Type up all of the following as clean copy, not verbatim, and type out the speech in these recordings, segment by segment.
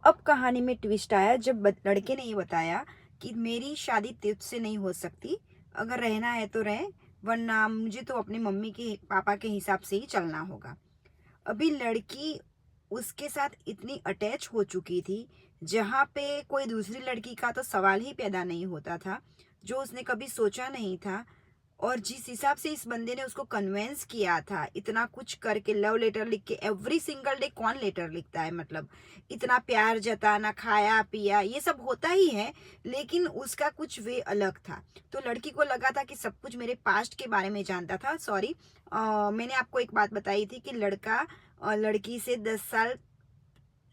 अब कहानी में ट्विस्ट आया जब लड़के ने ये बताया कि मेरी शादी तुझसे नहीं हो सकती। अगर रहना है तो रहे, वरना मुझे तो अपनी मम्मी के पापा के हिसाब से ही चलना होगा। अभी लड़की उसके साथ इतनी अटैच हो चुकी थी, जहाँ पे कोई दूसरी लड़की का तो सवाल ही पैदा नहीं होता था, जो उसने कभी सोचा नहीं था। और जिस हिसाब से इस बंदे ने उसको कन्वेंस किया था, इतना कुछ करके, लव लेटर लिख के, एवरी सिंगल डे कौन लेटर लिखता है, मतलब इतना प्यार जताना, खाया पिया, ये सब होता ही है, लेकिन उसका कुछ वे अलग था। तो लड़की को लगा था कि सब कुछ मेरे पास्ट के बारे में जानता था। सॉरी, मैंने आपको एक बात बताई थी कि लड़का लड़की से 10 साल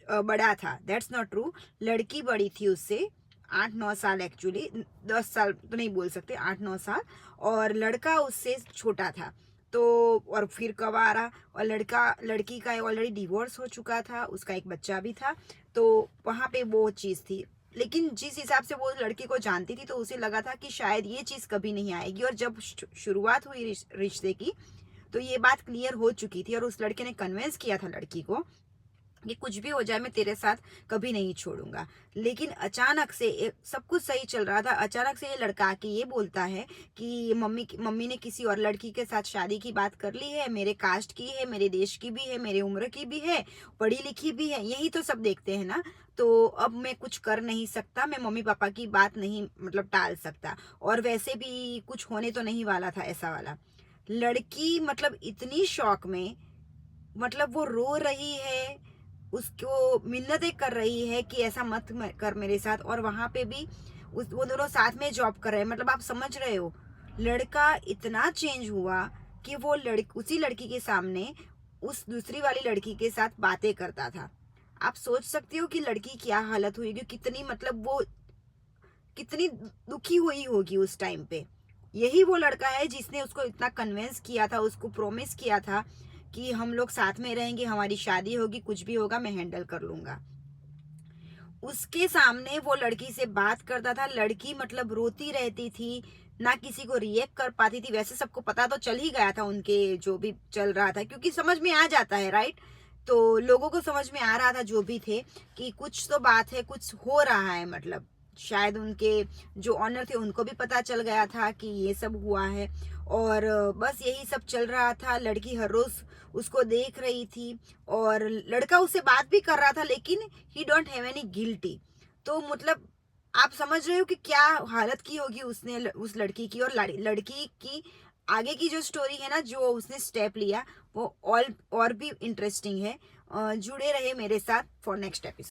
बड़ा था। That's not true. लड़की बड़ी थी उससे 8-9 साल, एक्चुअली 10 साल तो नहीं बोल सकते, 8-9 साल। और लड़का उससे छोटा था। तो और फिर कवारा, और लड़की का ऑलरेडी डिवोर्स हो चुका था, उसका एक बच्चा भी था। तो वहाँ पे वो चीज़ थी। लेकिन जिस हिसाब से वो लड़की को जानती थी, तो उसे लगा था कि शायद ये चीज़ कभी नहीं आएगी। और जब शुरुआत हुई रिश्ते की, तो ये बात क्लियर हो चुकी थी, और उस लड़के ने कन्विंस किया था लड़की को कि कुछ भी हो जाए मैं तेरे साथ कभी नहीं छोड़ूंगा। लेकिन अचानक से सब कुछ सही चल रहा था, अचानक से ये लड़का आके ये बोलता है कि मम्मी ने किसी और लड़की के साथ शादी की बात कर ली है, मेरे कास्ट की है, मेरे देश की भी है, मेरे उम्र की भी है, पढ़ी लिखी भी है, यही तो सब देखते हैं ना। तो अब मैं कुछ कर नहीं सकता, मैं मम्मी पापा की बात नहीं मतलब टाल सकता, और वैसे भी कुछ होने तो नहीं वाला था ऐसा वाला। लड़की मतलब इतनी शॉक में, मतलब वो रो रही है, उसको मिन्नतें कर रही है कि ऐसा मत कर मेरे साथ। और वहां पे भी वो दोनों साथ में जॉब कर रहे हैं, मतलब आप समझ रहे हो। लड़का इतना चेंज हुआ कि वो उसी लड़की के सामने उस दूसरी वाली लड़की के साथ बातें करता था। आप सोच सकते हो कि लड़की क्या हालत हुई, कितनी मतलब वो कितनी दुखी हुई होगी उस टाइम पे। यही वो लड़का है जिसने उसको इतना कन्विंस किया था, उसको प्रॉमिस किया था कि हम लोग साथ में रहेंगे, हमारी शादी होगी, कुछ भी होगा मैं हैंडल कर लूंगा। उसके सामने वो लड़की से बात करता था, लड़की मतलब रोती रहती थी, ना किसी को रिएक्ट कर पाती थी। वैसे सबको पता तो चल ही गया था उनके जो भी चल रहा था, क्योंकि समझ में आ जाता है, राइट। तो लोगों को समझ में आ रहा था जो भी थे कि कुछ तो बात है, कुछ हो रहा है, मतलब शायद उनके जो ऑनर थे उनको भी पता चल गया था कि ये सब हुआ है। और बस यही सब चल रहा था। लड़की हर रोज उसको देख रही थी, और लड़का उससे बात भी कर रहा था, लेकिन ही डोंट हैव एनी गिल्टी। तो मतलब आप समझ रहे हो कि क्या हालत की होगी उसने, उस लड़की की। और लड़की की आगे की जो स्टोरी है ना, जो उसने स्टेप लिया, वो और भी इंटरेस्टिंग है। जुड़े रहे मेरे साथ फॉर नेक्स्ट एपिसोड।